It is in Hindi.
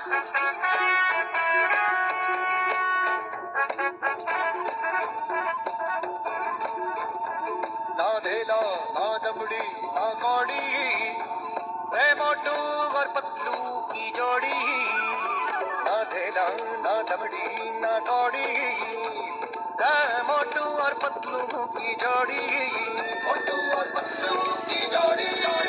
ना धेला ना दमड़ी ना कौड़ी, रे मोटू और पतलू की जोड़ी। ना धेला ना दमड़ी ना कौड़ी, रे मोटू और पतलू की जोड़ी। मोटू और पतलू की जोड़ी।